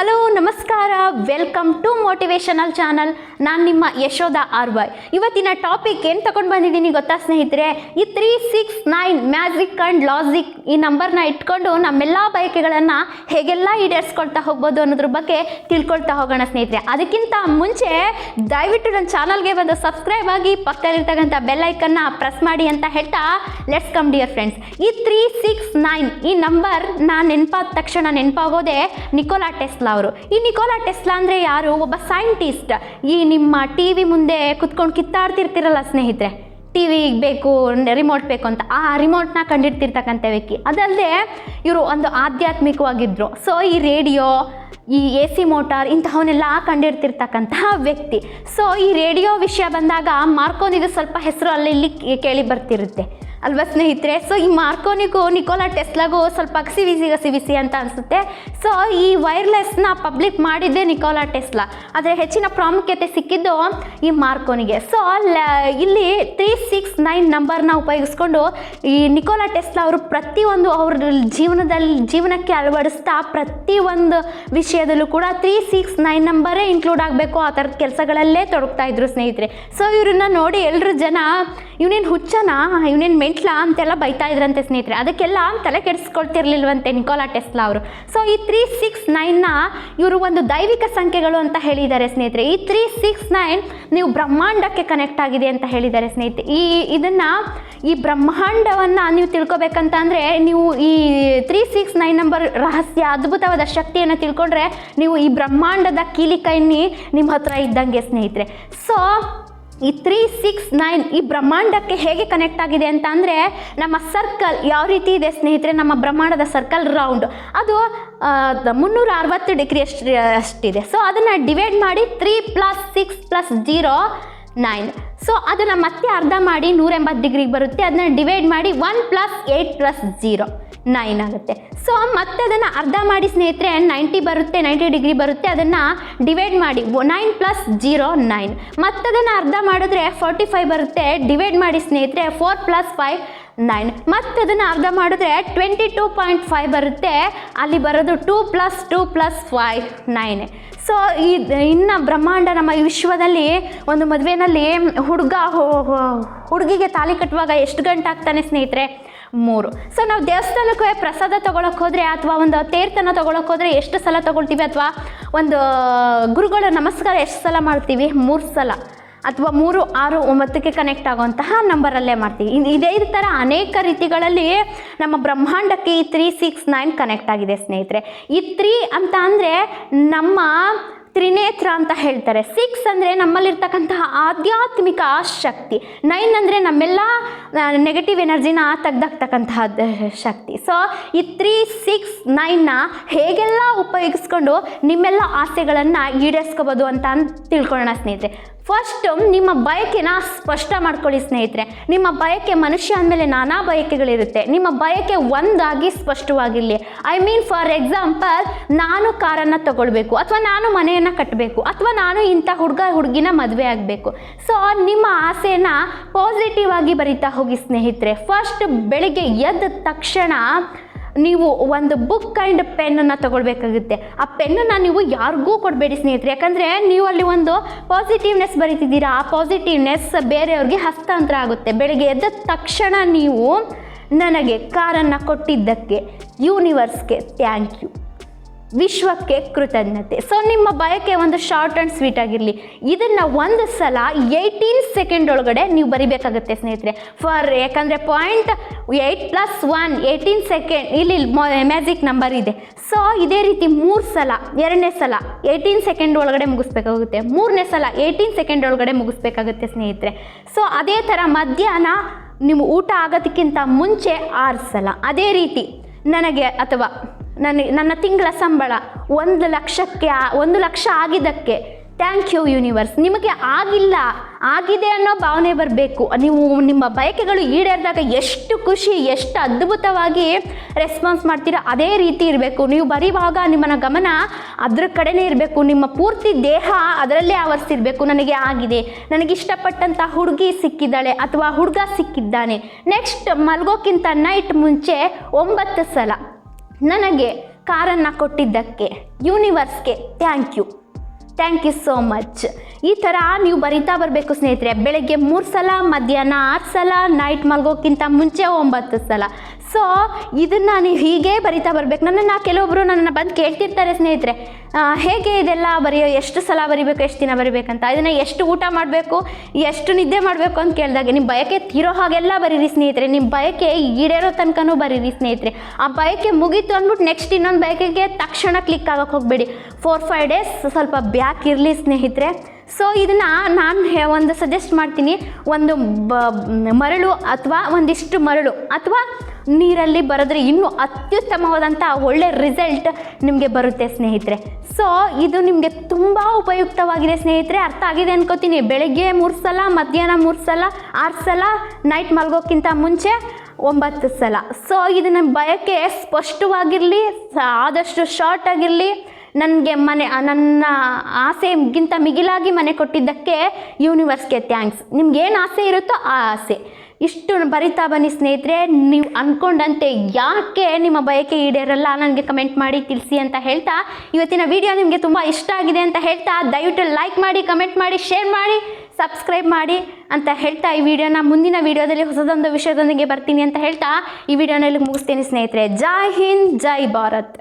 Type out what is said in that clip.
Hello ನಮಸ್ಕಾರ, welcome to motivational channel. ನಾನು ನಿಮ್ಮ ಯಶೋಧ RY. ಇವತ್ತಿನ ಟಾಪಿಕ್ ಏನು ತಗೊಂಡು ಬಂದಿದ್ದೀನಿ ಗೊತ್ತಾ ಸ್ನೇಹಿತರೆ? ಈ 369 ಮ್ಯಾಜಿಕ್ ಆ್ಯಂಡ್ ಲಾಜಿಕ್ ಈ ನಂಬರ್ನ ಇಟ್ಕೊಂಡು ನಮ್ಮೆಲ್ಲ ಬಯಕೆಗಳನ್ನು ಹೇಗೆಲ್ಲ ಈಡೇರಿಸ್ಕೊಳ್ತಾ ಹೋಗ್ಬೋದು ಅನ್ನೋದ್ರ ಬಗ್ಗೆ ತಿಳ್ಕೊಳ್ತಾ ಹೋಗೋಣ ಸ್ನೇಹಿತರೆ. ಅದಕ್ಕಿಂತ ಮುಂಚೆ ದಯವಿಟ್ಟು ನನ್ನ ಚಾನಲ್ಗೆ ಬಂದು ಸಬ್ಸ್ಕ್ರೈಬ್ ಆಗಿ ಪಕ್ಕದಲ್ಲಿರ್ತಕ್ಕಂಥ ಬೆಲ್ ಐಕನ್ನ ಪ್ರೆಸ್ ಮಾಡಿ ಅಂತ ಹೇಳ್ತಾ ಲೆಟ್ಸ್ ಕಮ್ ಡಿಯರ್ ಫ್ರೆಂಡ್ಸ್. ಈ 369 ಈ ನಂಬರ್ ನಾನು ನೆನಪಾದ ತಕ್ಷಣ ನೆನಪಾಗೋದೆ ನಿಕೋಲಾ ಟೆಸ್ಲಾ ಅವರು. ಈ ನಿಕೋಲಾ ಟೆಸ್ಲಾ ಅಂದರೆ ಯಾರು? ಒಬ್ಬ ಸೈಂಟಿಸ್ಟ್. ಈ ನಿಮ್ಮ ಟಿ ವಿ ಮುಂದೆ ಕುತ್ಕೊಂಡು ಕಿತ್ತಾಡ್ತಿರ್ತಿರಲ್ಲ ಸ್ನೇಹಿತರೆ, ಟಿ ವಿಗೆ ಬೇಕು ರಿಮೋಟ್ ಬೇಕು ಅಂತ, ಆ ರಿಮೋಟ್ನ ಕಂಡಿಡ್ತಿರ್ತಕ್ಕಂಥ ವ್ಯಕ್ತಿ. ಅದಲ್ಲದೆ ಇವರು ಒಂದು ಆಧ್ಯಾತ್ಮಿಕವಾಗಿದ್ದರು. ಸೊ ಈ ರೇಡಿಯೋ, ಈ AC ಮೋಟಾರ್ ಇಂತಹವನ್ನೆಲ್ಲ ಕಂಡಿಡ್ತಿರ್ತಕ್ಕಂತಹ ವ್ಯಕ್ತಿ. ಸೊ ಈ ರೇಡಿಯೋ ವಿಷಯ ಬಂದಾಗ ಮಾರ್ಕೋನಿದು ಸ್ವಲ್ಪ ಹೆಸರು ಅಲ್ಲಿ ಇಲ್ಲಿ ಕೇಳಿ ಬರ್ತಿರುತ್ತೆ ಅಲ್ವಾ ಸ್ನೇಹಿತರೆ? ಸೊ ಈ ಮಾರ್ಕೋನಿಗೂ ನಿಕೋಲಾ ಟೆಸ್ಲಾಗೂ ಸ್ವಲ್ಪ ಕಸಿವಿಸಿ ಅಂತ ಅನಿಸುತ್ತೆ. ಸೊ ಈ ವೈರ್ಲೆಸ್ನ ಪಬ್ಲಿಕ್ ಮಾಡಿದ್ದೇ ನಿಕೋಲಾ ಟೆಸ್ಲಾ, ಆದರೆ ಹೆಚ್ಚಿನ ಪ್ರಾಮುಖ್ಯತೆ ಸಿಕ್ಕಿದ್ದು ಈ ಮಾರ್ಕೋನಿಗೆ. ಸೊ ಇಲ್ಲಿ 369 ನಂಬರ್ನ ಉಪಯೋಗಿಸ್ಕೊಂಡು ಈ ನಿಕೋಲಾ ಟೆಸ್ಲಾ ಅವರು ಪ್ರತಿಯೊಂದು ಅವ್ರ ಜೀವನಕ್ಕೆ ಅಳವಡಿಸ್ತಾ ಪ್ರತಿಯೊಂದು ವಿಷಯದಲ್ಲೂ ಕೂಡ 369 ನಂಬರೇ ಇನ್ಕ್ಲೂಡ್ ಆಗಬೇಕು, ಆ ಥರದ ಕೆಲಸಗಳಲ್ಲೇ ತೊಡಗ್ತಾ ಇದ್ರು ಸ್ನೇಹಿತರೆ. ಸೊ ಇವ್ರನ್ನ ನೋಡಿ ಎಲ್ಲರೂ ಜನ ಇವನೇನು ಹುಚ್ಚನಾ, ಇವನೇನು ಮೆಂಟ್ಲಾ ಅಂತೆಲ್ಲ ಬೈತಾ ಇದ್ರಂತೆ ಸ್ನೇಹಿತರೆ. ಅದಕ್ಕೆಲ್ಲ ತಲೆ ಕೆಡಿಸ್ಕೊಳ್ತಿರ್ಲಿಲ್ವಂತೆ ನಿಕೋಲಾ ಟೆಸ್ಲಾ ಅವರು. ಸೊ ಈ 369ನ ಇವರು ಒಂದು ದೈವಿಕ ಸಂಖ್ಯೆಗಳು ಅಂತ ಹೇಳಿದ್ದಾರೆ ಸ್ನೇಹಿತರೆ. ಈ 369 ನೀವು ಬ್ರಹ್ಮಾಂಡಕ್ಕೆ ಕನೆಕ್ಟ್ ಆಗಿದೆ ಅಂತ ಹೇಳಿದ್ದಾರೆ ಸ್ನೇಹಿತರೆ. ಈ ಬ್ರಹ್ಮಾಂಡವನ್ನು ನೀವು ತಿಳ್ಕೊಬೇಕಂತ ಅಂದರೆ ನೀವು ಈ 369 ನಂಬರ್ ರಹಸ್ಯ ಅದ್ಭುತವಾದ ಶಕ್ತಿಯನ್ನು ತಿಳ್ಕೊಂಡ್ರೆ ನೀವು ಈ ಬ್ರಹ್ಮಾಂಡದ ಕೀಲಿಕೈನಿ ನಿಮ್ಮ ಹತ್ರ ಇದ್ದಂಗೆ ಸ್ನೇಹಿತರೆ. ಸೊ ಈ 369 ಈ ಬ್ರಹ್ಮಾಂಡಕ್ಕೆ ಹೇಗೆ ಕನೆಕ್ಟ್ ಆಗಿದೆ ಅಂತ ಅಂದರೆ, ನಮ್ಮ ಸರ್ಕಲ್ ಯಾವ ರೀತಿ ಇದೆ ಸ್ನೇಹಿತರೆ, ನಮ್ಮ ಬ್ರಹ್ಮಾಂಡದ ಸರ್ಕಲ್ ರೌಂಡ್ ಅದು 360 ಡಿಗ್ರಿ ಅಷ್ಟಿದೆ. ಸೊ ಅದನ್ನು ಡಿವೈಡ್ ಮಾಡಿ 3 + 6 + 0 9. ಸೊ ಅದನ್ನು ಮತ್ತೆ ಅರ್ಧ ಮಾಡಿ 180 ಡಿಗ್ರಿಗೆ ಬರುತ್ತೆ. ಅದನ್ನು ಡಿವೈಡ್ ಮಾಡಿ 1 + 8 + 0 9 ಆಗುತ್ತೆ. ಸೊ ಮತ್ತೆ ಅದನ್ನು ಅರ್ಧ ಮಾಡಿ ಸ್ನೇಹಿತರೆ 90 ಬರುತ್ತೆ, 90 ಡಿಗ್ರಿ ಬರುತ್ತೆ. ಅದನ್ನು ಡಿವೈಡ್ ಮಾಡಿ 9 + 0 9. ಮತ್ತದನ್ನು ಅರ್ಧ ಮಾಡಿದ್ರೆ 45 ಬರುತ್ತೆ. ಡಿವೈಡ್ ಮಾಡಿ ಸ್ನೇಹಿತರೆ 4 + 5 9. ಮತ್ತದನ್ನು ಅರ್ಧ ಮಾಡಿದ್ರೆ 22.5 ಬರುತ್ತೆ. ಅಲ್ಲಿ ಬರೋದು 2 + 2 + 5 9. ಸೊ ಇನ್ನು ಬ್ರಹ್ಮಾಂಡ ನಮ್ಮ ವಿಶ್ವದಲ್ಲಿ ಒಂದು ಮದುವೆಯಲ್ಲಿ ಹುಡುಗಿಗೆ ತಾಳಿ ಕಟ್ಟುವಾಗ ಎಷ್ಟು ಗಂಟೆ ಆಗ್ತಾನೆ ಸ್ನೇಹಿತರೆ? 3. ಸೊ ನಾವು ದೇವಸ್ಥಾನಕ್ಕೆ ಪ್ರಸಾದ ತೊಗೊಳಕ್ಕೆ ಹೋದರೆ ಅಥವಾ ಒಂದು ತೀರ್ಥನ ತೊಗೊಳಕ್ಕೆ ಹೋದರೆ ಎಷ್ಟು ಸಲ ತೊಗೊಳ್ತೀವಿ, ಅಥವಾ ಒಂದು ಗುರುಗಳ ನಮಸ್ಕಾರ ಎಷ್ಟು ಸಲ ಮಾಡ್ತೀವಿ? 3 ಸಲ, ಅಥವಾ 3, 6, 9ಕ್ಕೆ ಕನೆಕ್ಟ್ ಆಗುವಂತಹ ನಂಬರಲ್ಲೇ ಮಾಡ್ತೀವಿ. ಇದೇ ಥರ ಅನೇಕ ರೀತಿಗಳಲ್ಲಿ ನಮ್ಮ ಬ್ರಹ್ಮಾಂಡಕ್ಕೆ ಈ 369 ಕನೆಕ್ಟ್ ಆಗಿದೆ ಸ್ನೇಹಿತರೆ. ಈ 3 ಅಂತ ಅಂದರೆ ನಮ್ಮ ತ್ರಿನೇತ್ರ ಅಂತ ಹೇಳ್ತಾರೆ. 6 ಅಂದರೆ ನಮ್ಮಲ್ಲಿರ್ತಕ್ಕಂತಹ ಆಧ್ಯಾತ್ಮಿಕ ಶಕ್ತಿ. 9 ಅಂದರೆ ನಮ್ಮೆಲ್ಲ ನೆಗೆಟಿವ್ ಎನರ್ಜಿನ ತೆಗ್ದಾಕ್ತಕ್ಕಂತಹ ಶಕ್ತಿ. ಸೊ ಈ 369ನ ಹೇಗೆಲ್ಲ ಉಪಯೋಗಿಸ್ಕೊಂಡು ನಿಮ್ಮೆಲ್ಲ ಆಸೆಗಳನ್ನು ಈಡೇರಿಸ್ಕೋಬೋದು ಅಂತ ತಿಳ್ಕೊಳ್ಳೋಣ ಸ್ನೇಹಿತರೆ. ಫಸ್ಟ್ ನಿಮ್ಮ ಬಯಕೆನ ಸ್ಪಷ್ಟ ಮಾಡ್ಕೊಳ್ಳಿ ಸ್ನೇಹಿತರೆ. ನಿಮ್ಮ ಬಯಕೆ, ಮನುಷ್ಯ ಅಂದಮೇಲೆ ನಾನಾ ಬಯಕೆಗಳಿರುತ್ತೆ. ನಿಮ್ಮ ಬಯಕೆ ಒಂದಾಗಿ ಸ್ಪಷ್ಟವಾಗಿರಲಿ. ಐ ಮೀನ್ ಫಾರ್ ಎಕ್ಸಾಂಪಲ್, ನಾನು ಕಾರನ್ನು ತಗೊಳ್ಬೇಕು, ಅಥವಾ ನಾನು ಮನೆಯನ್ನು ಕಟ್ಟಬೇಕು, ಅಥವಾ ನಾನು ಇಂಥ ಹುಡುಗಿನ ಮದುವೆ ಆಗಬೇಕು. ಸೊ ನಿಮ್ಮ ಆಸೆನ ಪಾಸಿಟಿವ್ ಆಗಿ ಬರಿತಾ ಹೋಗಿ ಸ್ನೇಹಿತರೆ. ಫಸ್ಟ್ ಬೆಳಿಗ್ಗೆ ಎದ್ದ ತಕ್ಷಣ ನೀವು ಒಂದು ಬುಕ್ ಆ್ಯಂಡ್ ಪೆನ್ನನ್ನು ತೊಗೊಳ್ಬೇಕಾಗುತ್ತೆ. ಆ ಪೆನ್ನನ್ನು ನೀವು ಯಾರಿಗೂ ಕೊಡಬೇಡಿ ಸ್ನೇಹಿತರೆ, ಯಾಕಂದರೆ ನೀವು ಅಲ್ಲಿ ಒಂದು ಪಾಸಿಟಿವ್ನೆಸ್ ಬರೀತಿದ್ದೀರಾ. ಆ ಪಾಸಿಟಿವ್ನೆಸ್ ಬೇರೆಯವ್ರಿಗೆ ಹಸ್ತಾಂತರ ಆಗುತ್ತೆ. ಬೆಳಗ್ಗೆ ಎದ್ದ ತಕ್ಷಣ ನೀವು ನನಗೆ ಕಾರನ್ನು ಕೊಟ್ಟಿದ್ದಕ್ಕೆ ಯೂನಿವರ್ಸ್ಗೆ ಥ್ಯಾಂಕ್ ಯು, ವಿಶ್ವಕ್ಕೆ ಕೃತಜ್ಞತೆ. ಸೊ ನಿಮ್ಮ ಬಯಕೆ ಒಂದು ಶಾರ್ಟ್ ಆ್ಯಂಡ್ ಸ್ವೀಟ್ ಆಗಿರಲಿ. ಇದನ್ನು ಒಂದು ಸಲ 18 ಸೆಕೆಂಡ್ ಒಳಗಡೆ ನೀವು ಬರಿಬೇಕಾಗುತ್ತೆ ಸ್ನೇಹಿತರೆ. ಯಾಕಂದರೆ 0.8 + 1 18 ಸೆಕೆಂಡ್ ಇಲ್ಲಿ ಮ್ಯಾಜಿಕ್ ನಂಬರ್ ಇದೆ. ಸೊ ಇದೇ ರೀತಿ 3 ಸಲ, ಎರಡನೇ ಸಲ 18 ಸೆಕೆಂಡ್ ಒಳಗಡೆ ಮುಗಿಸ್ಬೇಕಾಗುತ್ತೆ, ಮೂರನೇ ಸಲ 18 ಸೆಕೆಂಡ್ ಒಳಗಡೆ ಮುಗಿಸ್ಬೇಕಾಗುತ್ತೆ ಸ್ನೇಹಿತರೆ. ಸೊ ಅದೇ ಥರ ಮಧ್ಯಾಹ್ನ ನೀವು ಊಟ ಆಗೋದಕ್ಕಿಂತ ಮುಂಚೆ 6 ಸಲ. ಅದೇ ರೀತಿ ನನಗೆ, ಅಥವಾ ನನ್ನ ತಿಂಗಳ ಸಂಬಳ 1 ಲಕ್ಷ ಆಗಿದ್ದಕ್ಕೆ ಥ್ಯಾಂಕ್ ಯು ಯೂನಿವರ್ಸ್. ನಿಮಗೆ ಆಗಿದೆ ಅನ್ನೋ ಭಾವನೆ ಬರಬೇಕು. ನೀವು ನಿಮ್ಮ ಬಯಕೆಗಳು ಈಡೇರಿದಾಗ ಎಷ್ಟು ಖುಷಿ, ಎಷ್ಟು ಅದ್ಭುತವಾಗಿ ರೆಸ್ಪಾನ್ಸ್ ಮಾಡ್ತೀರಾ ಅದೇ ರೀತಿ ಇರಬೇಕು. ನೀವು ಬರೆಯುವಾಗ ನಿಮ್ಮ ಗಮನ ಅದ್ರ ಕಡೆನೇ ಇರಬೇಕು. ನಿಮ್ಮ ಪೂರ್ತಿ ದೇಹ ಅದರಲ್ಲೇ ಆವರಿಸಿರಬೇಕು. ನನಗೆ ಆಗಿದೆ, ನನಗೆ ಇಷ್ಟಪಟ್ಟಂಥ ಹುಡುಗಿ ಸಿಕ್ಕಿದ್ದಾಳೆ ಅಥವಾ ಹುಡುಗ ಸಿಕ್ಕಿದ್ದಾನೆ. ನೆಕ್ಸ್ಟ್ ಮಲ್ಗೋಕ್ಕಿಂತ ನೈಟ್ ಮುಂಚೆ 9 ಸಲ ನನಗೆ ಕಾರನ್ನು ಕೊಟ್ಟಿದ್ದಕ್ಕೆ ಯೂನಿವರ್ಸ್ಗೆ ಥ್ಯಾಂಕ್ ಯು ಸೋ ಮಚ್. ಈ ಥರ ನೀವು ಬರಿತಾ ಬರಬೇಕು ಸ್ನೇಹಿತರೆ. ಬೆಳಗ್ಗೆ 3 ಸಲ, ಮಧ್ಯಾಹ್ನ 6 ಸಲ, ನೈಟ್ ಮಲ್ಗೋಕ್ಕಿಂತ ಮುಂಚೆ 9 ಸಲ. ಸೊ ಇದನ್ನು ನೀವು ಹೀಗೆ ಬರಿತಾ ಬರಬೇಕು. ಕೆಲವೊಬ್ಬರು ನನ್ನನ್ನು ಬಂದು ಕೇಳ್ತಿರ್ತಾರೆ ಸ್ನೇಹಿತರೆ, ಹೇಗೆ ಇದೆಲ್ಲ ಎಷ್ಟು ಸಲ ಬರಿಬೇಕು, ಎಷ್ಟು ದಿನ ಬರಿಬೇಕಂತ, ಇದನ್ನು ಎಷ್ಟು ಊಟ ಮಾಡಬೇಕು, ಎಷ್ಟು ನಿದ್ದೆ ಮಾಡಬೇಕು ಅಂತ ಕೇಳಿದಾಗ ನಿಮ್ಮ ಬಯಕೆ ತೀರೋ ಹಾಗೆಲ್ಲ ಬರೀರಿ ಸ್ನೇಹಿತರೆ. ನಿಮ್ಮ ಬಯಕೆ ಈಡೇರೋ ತನಕನೂ ಬರೀರಿ ಸ್ನೇಹಿತರೆ. ಆ ಬಯಕೆ ಮುಗೀತು ಅಂದ್ಬಿಟ್ಟು ನೆಕ್ಸ್ಟ್ ಇನ್ನೊಂದು ಬಯಕೆಗೆ ತಕ್ಷಣ ಕ್ಲಿಕ್ ಆಗೋಕ್ಕೆ ಹೋಗಬೇಡಿ. 4-5 ಡೇಸ್ ಸ್ವಲ್ಪ ಬ್ಯಾಕ್ ಇರಲಿ ಸ್ನೇಹಿತರೆ. ಸೊ ಇದನ್ನು ನಾನು ಒಂದು ಸಜೆಸ್ಟ್ ಮಾಡ್ತೀನಿ. ಒಂದು ಮರಳು ಅಥವಾ ಒಂದಿಷ್ಟು ಮರಳು ಅಥವಾ ನೀರಲ್ಲಿ ಬರೆದ್ರೆ ಇನ್ನೂ ಅತ್ಯುತ್ತಮವಾದಂಥ ಒಳ್ಳೆ ರಿಸಲ್ಟ್ ನಿಮಗೆ ಬರುತ್ತೆ ಸ್ನೇಹಿತರೆ. ಸೊ ಇದು ನಿಮಗೆ ತುಂಬ ಉಪಯುಕ್ತವಾಗಿದೆ ಸ್ನೇಹಿತರೆ. ಅರ್ಥ ಆಗಿದೆ ಅನ್ಕೋತೀನಿ. ಬೆಳಗ್ಗೆ 3 ಸಲ, ಮಧ್ಯಾಹ್ನ 3 ಸಲ, 6 ಸಲ, ನೈಟ್ ಮಲ್ಗೋಕ್ಕಿಂತ ಮುಂಚೆ 9 ಸಲ. ಸೊ ಇದು ನನ್ನ ಬಯಕೆ ಸ್ಪಷ್ಟವಾಗಿರಲಿ, ಆದಷ್ಟು ಶಾರ್ಟ್ ಆಗಿರಲಿ. ನನಗೆ ನನ್ನ ಆಸೆಗಿಂತ ಮಿಗಿಲಾಗಿ ಮನೆ ಕೊಟ್ಟಿದ್ದಕ್ಕೆ ಯೂನಿವರ್ಸ್ಗೆ ಥ್ಯಾಂಕ್ಸ್. ನಿಮ್ಗೇನು ಆಸೆ ಇರುತ್ತೋ ಆ ಆಸೆ ಇಷ್ಟು ಬರಿತಾ ಬನ್ನಿ ಸ್ನೇಹಿತರೆ. ನೀವು ಅಂದ್ಕೊಂಡಂತೆ ಯಾಕೆ ನಿಮ್ಮ ಬಯಕೆ ಈಡೇರಲ್ಲ ನನಗೆ ಕಮೆಂಟ್ ಮಾಡಿ ತಿಳಿಸಿ ಅಂತ ಹೇಳ್ತಾ, ಇವತ್ತಿನ ವಿಡಿಯೋ ನಿಮಗೆ ತುಂಬ ಇಷ್ಟ ಆಗಿದೆ ಅಂತ ಹೇಳ್ತಾ, ದಯವಿಟ್ಟು ಲೈಕ್ ಮಾಡಿ, ಕಮೆಂಟ್ ಮಾಡಿ, ಶೇರ್ ಮಾಡಿ, ಸಬ್ಸ್ಕ್ರೈಬ್ ಮಾಡಿ ಅಂತ ಹೇಳ್ತಾ, ಈ ವಿಡಿಯೋನ ಮುಂದಿನ ವಿಡಿಯೋದಲ್ಲಿ ಹೊಸದೊಂದು ವಿಷಯದೊಂದಿಗೆ ಬರ್ತೀನಿ ಅಂತ ಹೇಳ್ತಾ ಈ ವಿಡಿಯೋನಲ್ಲಿ ಮುಗಿಸ್ತೀನಿ ಸ್ನೇಹಿತರೆ. ಜೈ ಹಿಂದ್, ಜೈ ಭಾರತ್.